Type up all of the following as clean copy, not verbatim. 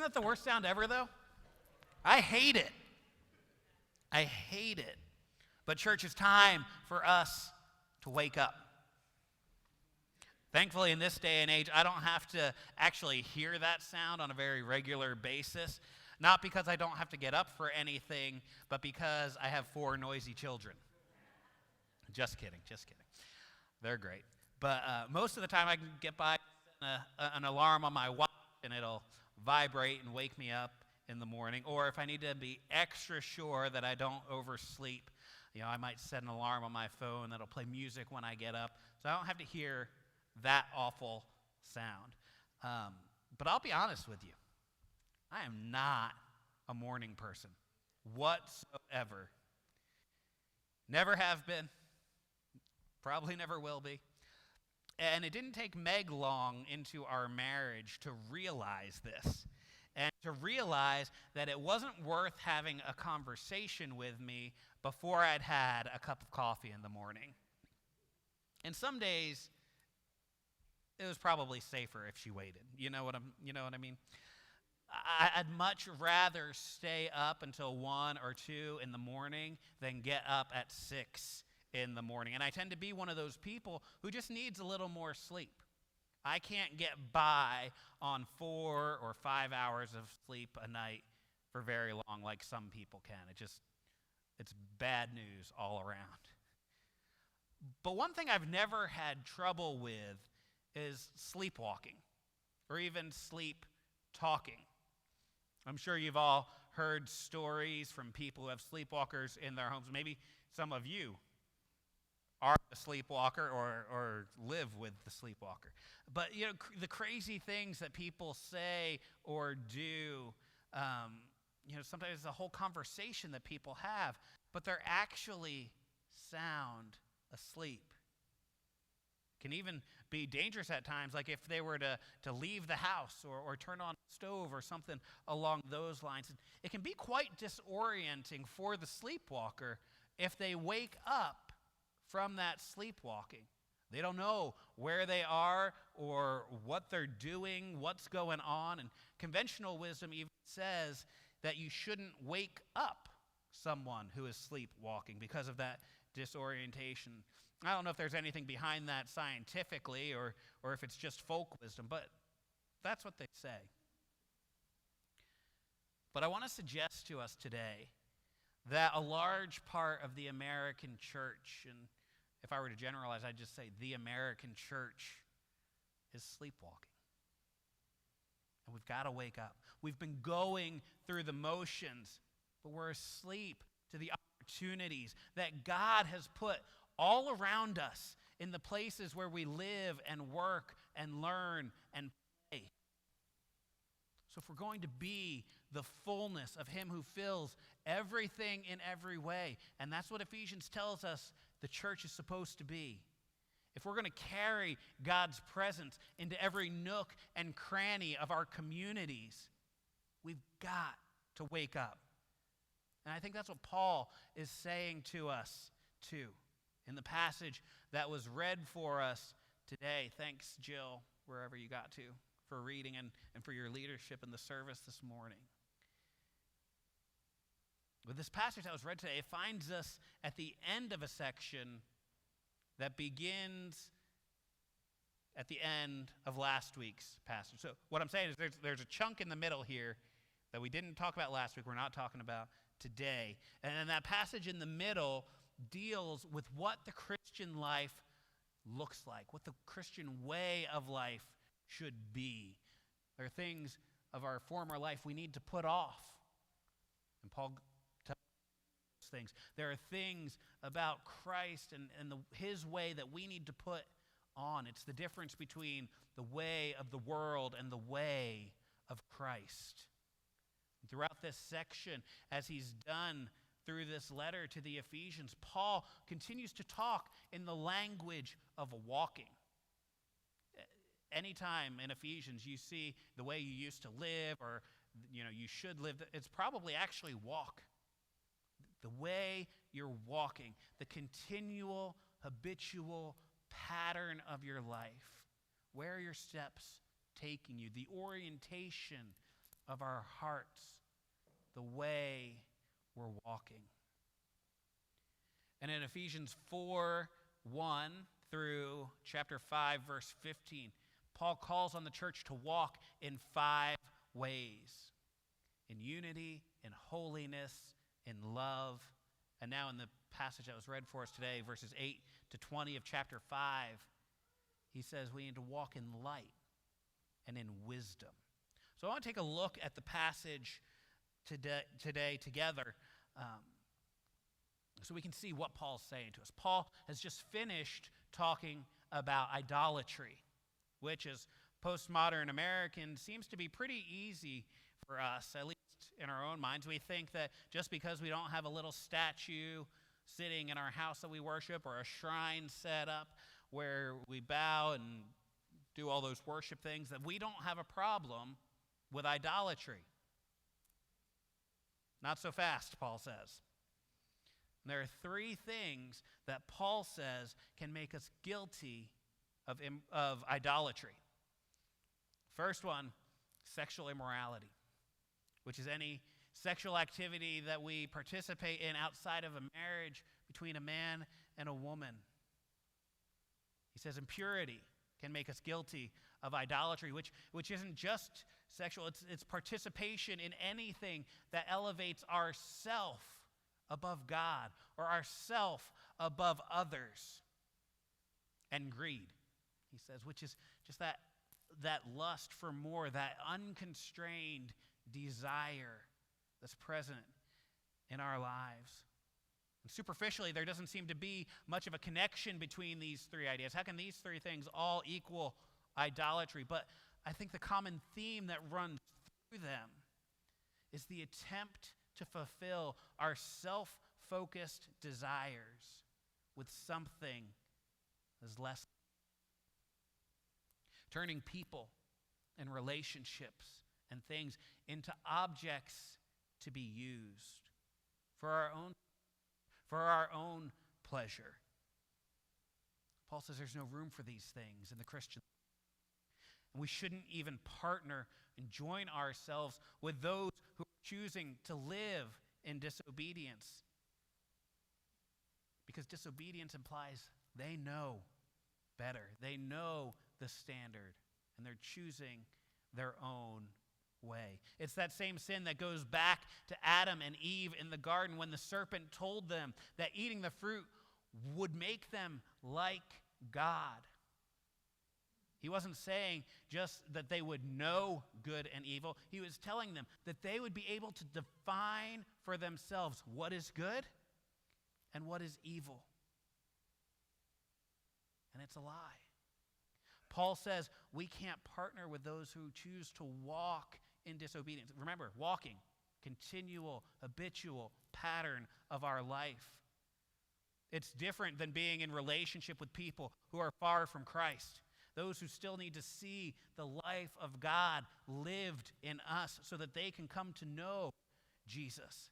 that the worst sound ever, though? I hate it. I hate it. But church, it's time for us to wake up. Thankfully, in this day and age, I don't have to actually hear that sound on a very regular basis. Not because I don't have to get up for anything, but because I have 4 noisy children. Just kidding. They're great. But most of the time I can get by an alarm on my watch and it'll vibrate and wake me up in the morning. Or if I need to be extra sure that I don't oversleep, I might set an alarm on my phone that'll play music when I get up, so I don't have to hear that awful sound. But I'll be honest with you. I am not a morning person whatsoever. Never have been. Probably never will be. And it didn't take Meg long into our marriage to realize this. And to realize that it wasn't worth having a conversation with me before I'd had a cup of coffee in the morning. And some days, it was probably safer if she waited. You know what I mean? I'd much rather stay up until 1 or 2 in the morning than get up at 6 in the morning. And I tend to be one of those people who just needs a little more sleep. I can't get by on 4 or 5 hours of sleep a night for very long like some people can. It's bad news all around. But one thing I've never had trouble with is sleepwalking or even sleep talking. I'm sure you've all heard stories from people who have sleepwalkers in their homes. Maybe some of you are a sleepwalker or live with the sleepwalker. But, the crazy things that people say or do, sometimes it's a whole conversation that people have, but they're actually sound asleep. Can even be dangerous at times, like if they were to leave the house or turn on the stove or something along those lines. It can be quite disorienting for the sleepwalker if they wake up from that sleepwalking. They don't know where they are or what they're doing, what's going on. And conventional wisdom even says that you shouldn't wake up someone who is sleepwalking because of that disorientation. I don't know if there's anything behind that scientifically or if it's just folk wisdom, but that's what they say. But I want to suggest to us today that a large part of the American church, and if I were to generalize, I'd just say the American church is sleepwalking. And we've got to wake up. We've been going through the motions, but we're asleep to the opportunities that God has put all around us in the places where we live and work and learn and play. So if we're going to be the fullness of Him who fills everything in every way, and that's what Ephesians tells us the church is supposed to be. If we're going to carry God's presence into every nook and cranny of our communities, we've got to wake up. And I think that's what Paul is saying to us too. In the passage that was read for us today. Thanks, Jill, wherever you got to, for reading and for your leadership in the service this morning. With this passage that was read today, it finds us at the end of a section that begins at the end of last week's passage. So what I'm saying is there's a chunk in the middle here that we didn't talk about last week, we're not talking about today. And then that passage in the middle deals with what the Christian life looks like, what the Christian way of life should be. There are things of our former life we need to put off. And Paul tells us things. There are things about Christ and His way that we need to put on. It's the difference between the way of the world and the way of Christ. And throughout this section, as he's done through this letter to the Ephesians, Paul continues to talk in the language of walking. Anytime in Ephesians you see the way you used to live or you should live, it's probably actually walk. The way you're walking, the continual, habitual pattern of your life. Where are your steps taking you? The orientation of our hearts, the way we're walking. And in Ephesians 4:1 through chapter 5, verse 15, Paul calls on the church to walk in 5 ways: in unity, in holiness, in love. And now in the passage that was read for us today, verses 8 to 20 of chapter 5, he says we need to walk in light and in wisdom. So I want to take a look at the passage today together so we can see what Paul's saying to us. Paul has just finished talking about idolatry, which as postmodern Americans seems to be pretty easy for us, at least in our own minds. We think that just because we don't have a little statue sitting in our house that we worship or a shrine set up where we bow and do all those worship things, that we don't have a problem with idolatry. Not so fast, Paul says. And there are 3 things that Paul says can make us guilty of idolatry. First one, sexual immorality, which is any sexual activity that we participate in outside of a marriage between a man and a woman. He says impurity can make us guilty of idolatry, which isn't just sexual, it's participation in anything that elevates ourself above God or ourself above others. And greed, he says, which is just that lust for more, that unconstrained desire that's present in our lives. And superficially, there doesn't seem to be much of a connection between these 3 ideas. How can these 3 things all equal idolatry? But I think the common theme that runs through them is the attempt to fulfill our self-focused desires with something that's less. Turning people and relationships and things into objects to be used for our own pleasure. Paul says there's no room for these things in the Christian life. And we shouldn't even partner and join ourselves with those who are choosing to live in disobedience. Because disobedience implies they know better. They know the standard, and they're choosing their own way. It's that same sin that goes back to Adam and Eve in the garden when the serpent told them that eating the fruit would make them like God. He wasn't saying just that they would know good and evil. He was telling them that they would be able to define for themselves what is good and what is evil. And it's a lie. Paul says we can't partner with those who choose to walk in disobedience. Remember, walking, continual, habitual pattern of our life. It's different than being in relationship with people who are far from Christ. Those who still need to see the life of God lived in us so that they can come to know Jesus.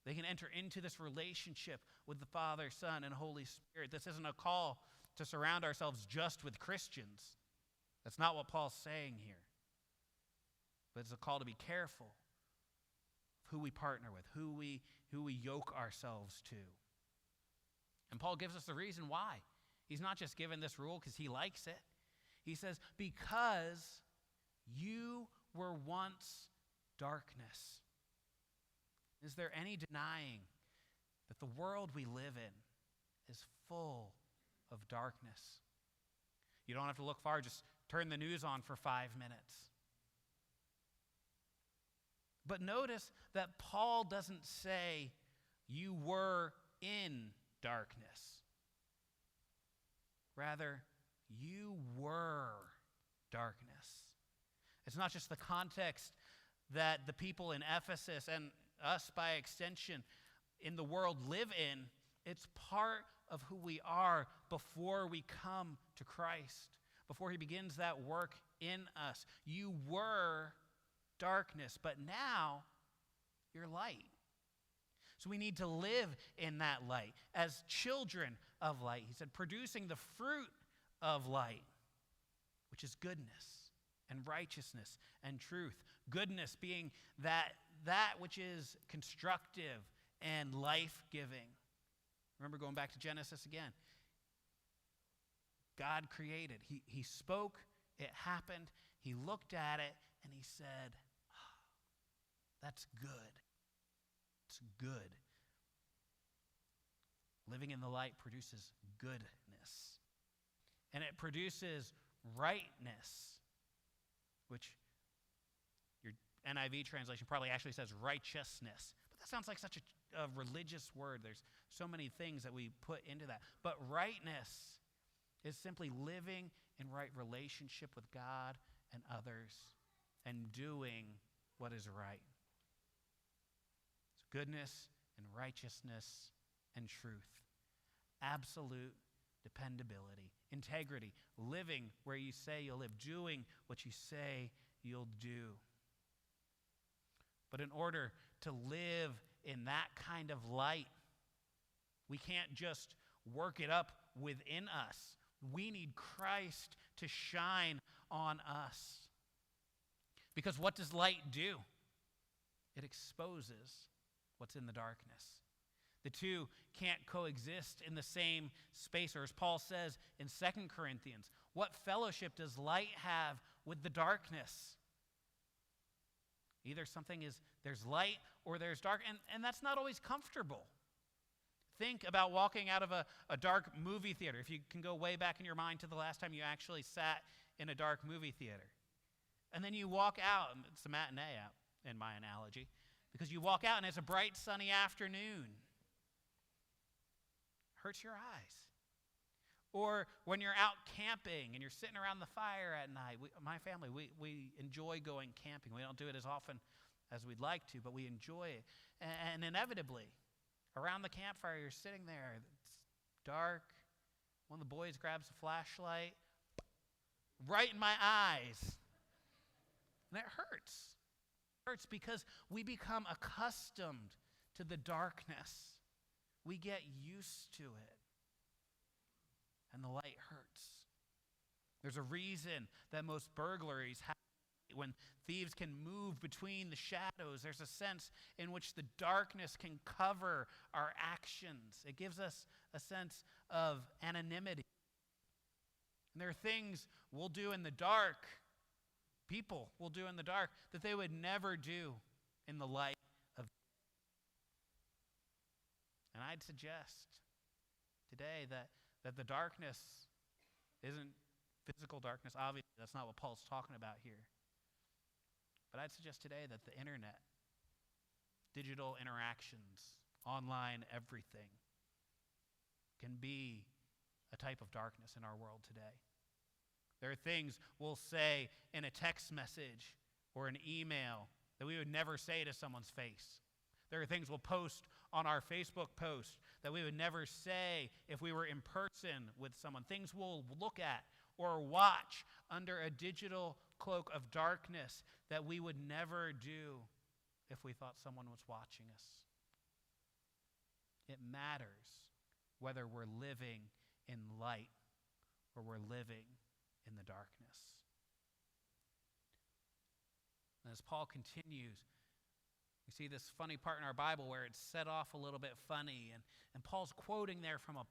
They can enter into this relationship with the Father, Son, and Holy Spirit. This isn't a call to surround ourselves just with Christians. That's not what Paul's saying here. But it's a call to be careful of who we partner with, who we yoke ourselves to. And Paul gives us the reason why. He's not just given this rule because he likes it. He says, because you were once darkness. Is there any denying that the world we live in is full of darkness? You don't have to look far, just turn the news on for 5 minutes. But notice that Paul doesn't say you were in darkness. Rather, you were darkness. It's not just the context that the people in Ephesus and us by extension in the world live in. It's part of who we are before we come to Christ, before he begins that work in us. You were darkness, but now you're light. So we need to live in that light as children of light. He said, producing the fruit of light, which is goodness and righteousness and truth, Goodness being that which is constructive and life-giving. Remember, going back to Genesis again. God created. He spoke, it happened, he looked at it, and he said, that's good. It's good. Living in the light produces goodness. And it produces rightness, which your NIV translation probably actually says righteousness. But that sounds like such a religious word. There's so many things that we put into that. But rightness is simply living in right relationship with God and others and doing what is right. It's goodness and righteousness and truth. Absolute dependability, integrity, living where you say you'll live, doing what you say you'll do. But in order to live in that kind of light, we can't just work it up within us. We need Christ to shine on us. Because what does light do? It exposes what's in the darkness. The two can't coexist in the same space, or as Paul says in 2 Corinthians, what fellowship does light have with the darkness? Either there's light or there's dark, and that's not always comfortable. Think about walking out of a dark movie theater. If you can go way back in your mind to the last time you actually sat in a dark movie theater. And then you walk out, it's a matinee out in my analogy, because you walk out and it's a bright sunny afternoon. Hurts your eyes. Or when you're out camping and you're sitting around the fire at night. My family, we enjoy going camping. We don't do it as often as we'd like to, but we enjoy it. And inevitably, around the campfire, you're sitting there. It's dark. One of the boys grabs a flashlight right in my eyes. And it hurts. It hurts because we become accustomed to the darkness. We get used to it. And the light hurts. There's a reason that most burglaries happen when thieves can move between the shadows. There's a sense in which the darkness can cover our actions. It gives us a sense of anonymity. And there are things we'll do in the dark, people will do in the dark, that they would never do in the light of. And I'd suggest today that the darkness isn't physical darkness. Obviously, that's not what Paul's talking about here. But I'd suggest today that the internet, digital interactions, online everything, can be a type of darkness in our world today. There are things we'll say in a text message or an email that we would never say to someone's face. There are things we'll post on our Facebook post that we would never say if we were in person with someone. Things we'll look at or watch under a digital cloak of darkness that we would never do if we thought someone was watching us. It matters whether we're living in light or we're living in the darkness. And as Paul continues, we see this funny part in our Bible where it's set off a little bit funny, and Paul's quoting there from a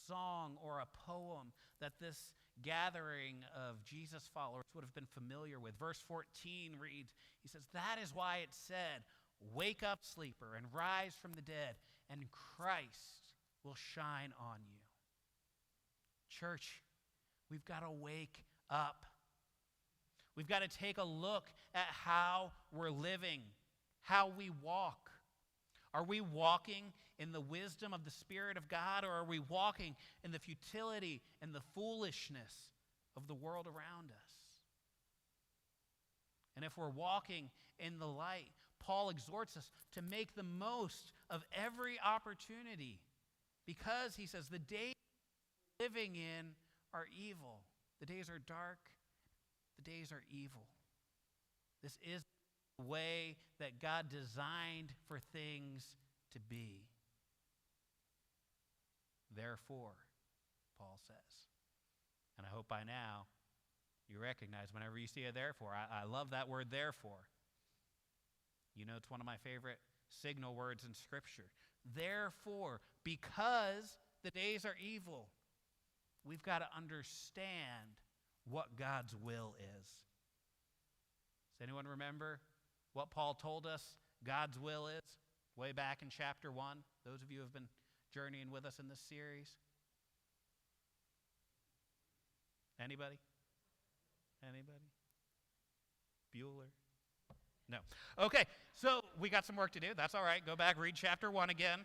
song or a poem that this gathering of Jesus followers would have been familiar with. Verse 14 reads, he says, "That is why it said, 'Wake up, sleeper, and rise from the dead, and Christ will shine on you.'" Church, we've got to wake up. We've got to take a look at how we're living, how we walk. Are we walking in the wisdom of the Spirit of God, or are we walking in the futility and the foolishness of the world around us? And if we're walking in the light, Paul exhorts us to make the most of every opportunity, because he says the days we're living in are evil. The days are dark. The days are evil. This is the way that God designed for things to be. Therefore, Paul says, and I hope by now you recognize whenever you see a therefore, I love that word therefore. You know, it's one of my favorite signal words in Scripture. Therefore, because the days are evil, we've got to understand what God's will is. Does anyone remember what Paul told us God's will is way back in chapter 1? Those of you who have been journeying with us in this series. Anybody? Anybody? Bueller? No. Okay, so we got some work to do. That's all right. Go back, read chapter 1 again.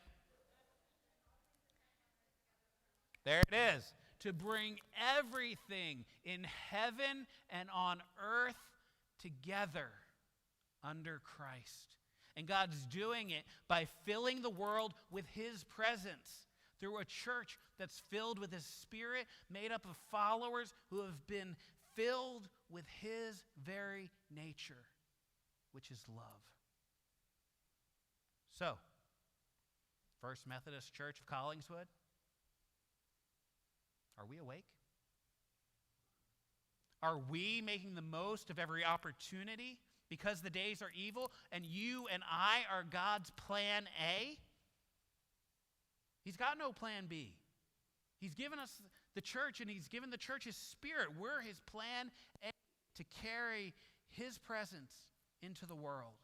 There it is. To bring everything in heaven and on earth together under Christ. And God's doing it by filling the world with his presence through a church that's filled with his Spirit, made up of followers who have been filled with his very nature, which is love. So, First Methodist Church of Collingswood, are we awake? Are we making the most of every opportunity because the days are evil and you and I are God's plan A? He's got no plan B. He's given us the church and he's given the church his Spirit. We're his plan A to carry his presence into the world.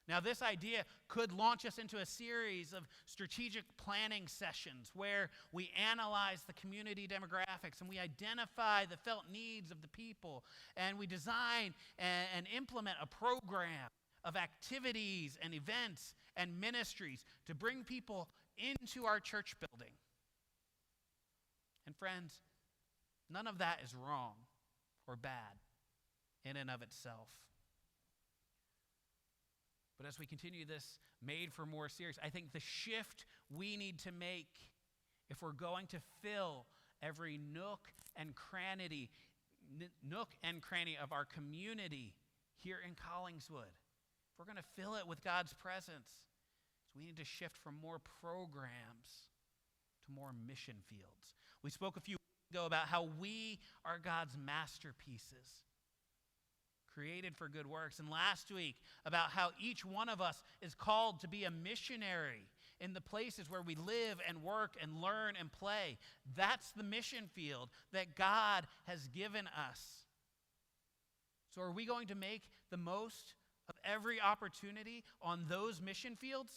Now, this idea could launch us into a series of strategic planning sessions where we analyze the community demographics and we identify the felt needs of the people, and we design and implement a program of activities and events and ministries to bring people into our church building. And friends, none of that is wrong or bad in and of itself. But as we continue this Made for More series, I think the shift we need to make if we're going to fill every nook and cranny of our community here in Collingswood, if we're going to fill it with God's presence, we need to shift from more programs to more mission fields. We spoke a few weeks ago about how we are God's masterpieces, created for good works. And last week, about how each one of us is called to be a missionary in the places where we live and work and learn and play. That's the mission field that God has given us. So are we going to make the most of every opportunity on those mission fields?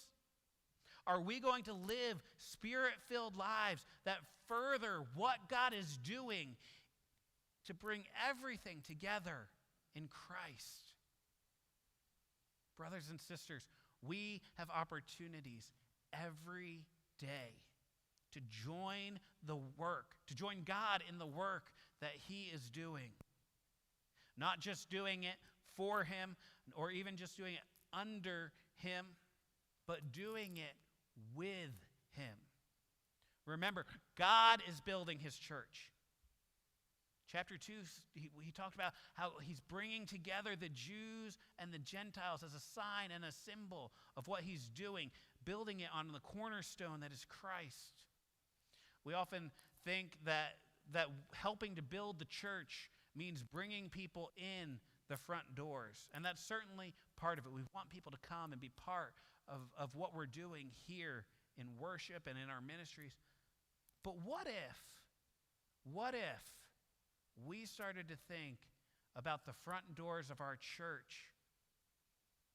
Are we going to live Spirit-filled lives that further what God is doing to bring everything together in Christ? Brothers and sisters, we have opportunities every day to join the work, to join God in the work that he is doing. Not just doing it for him or even just doing it under him, but doing it with him. Remember, God is building his church. Chapter 2, he talked about how he's bringing together the Jews and the Gentiles as a sign and a symbol of what he's doing, building it on the cornerstone that is Christ. We often think that helping to build the church means bringing people in the front doors, and that's certainly part of it. We want people to come and be part of what we're doing here in worship and in our ministries. But what if we started to think about the front doors of our church,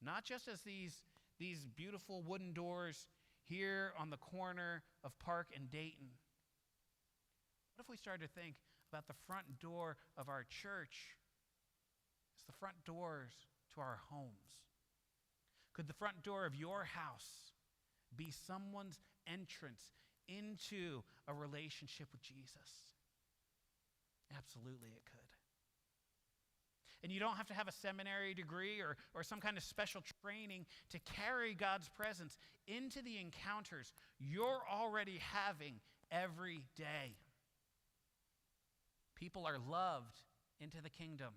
not just as these beautiful wooden doors here on the corner of Park and Dayton? What if we started to think about the front door of our church as the front doors to our homes? Could the front door of your house be someone's entrance into a relationship with Jesus? Absolutely it could. And you don't have to have a seminary degree or some kind of special training to carry God's presence into the encounters you're already having every day. People are loved into the kingdom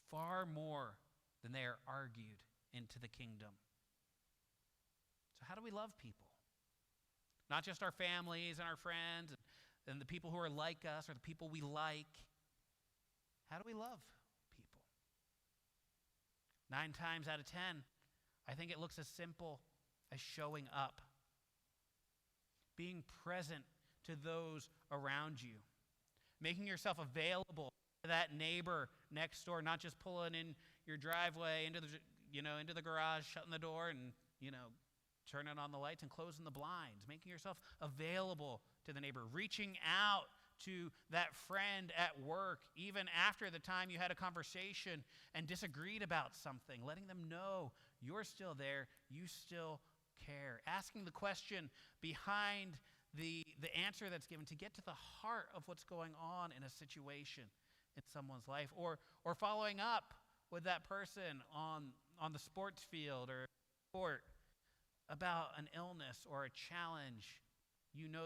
far more than they are argued into the kingdom. So how do we love people? Not just our families and our friends and the people who are like us or the people we like. How do we love people? 9 times out of 10, I think it looks as simple as showing up, being present to those around you, making yourself available to that neighbor next door, not just pulling in your driveway into the garage, shutting the door, and turning on the lights and closing the blinds, making yourself available to the neighbor, reaching out to that friend at work, even after the time you had a conversation and disagreed about something, letting them know you're still there, you still care. Asking the question behind the answer that's given to get to the heart of what's going on in a situation in someone's life, or following up with that person on the sports field or sport about an illness or a challenge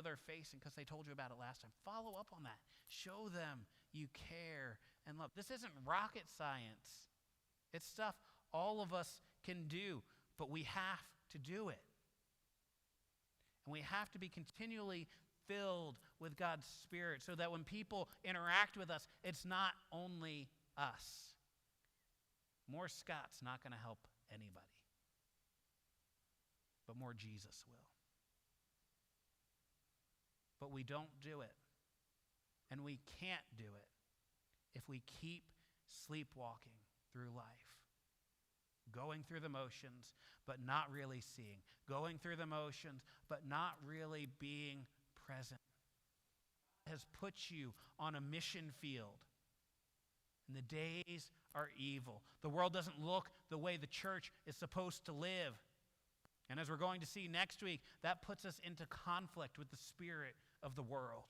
they're facing because they told you about it last time. Follow up on that. Show them you care and love. This isn't rocket science. It's stuff all of us can do, but we have to do it. And we have to be continually filled with God's Spirit so that when people interact with us, it's not only us. More Scott's not going to help anybody, but more Jesus will. But we don't do it, and we can't do it if we keep sleepwalking through life, going through the motions, but not really seeing, going through the motions, but not really being present. God has put you on a mission field, and the days are evil. The world doesn't look the way the church is supposed to live. And as we're going to see next week, that puts us into conflict with the spirit of the world.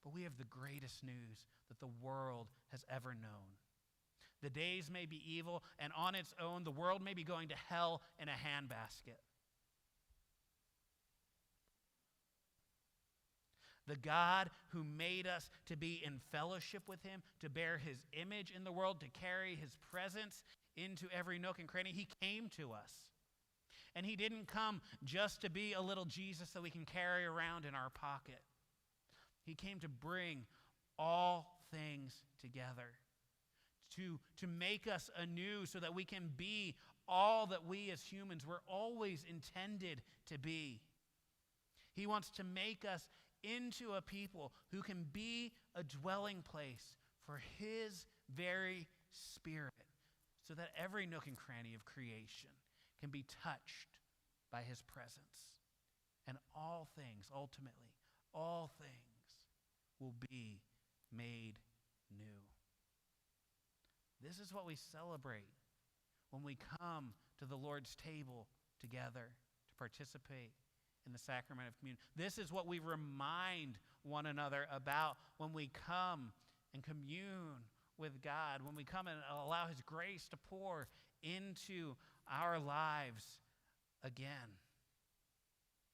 But we have the greatest news that the world has ever known. The days may be evil, and on its own, the world may be going to hell in a handbasket. The God who made us to be in fellowship with him, to bear his image in the world, to carry his presence into every nook and cranny, he came to us. And he didn't come just to be a little Jesus that we can carry around in our pocket. He came to bring all things together, to make us anew so that we can be all that we as humans were always intended to be. He wants to make us into a people who can be a dwelling place for his very Spirit, so that every nook and cranny of creation can be touched by his presence. And all things, ultimately, all things will be made new. This is what we celebrate when we come to the Lord's table together to participate in the sacrament of communion. This is what we remind one another about when we come and commune with God, when we come and allow his grace to pour into our lives again.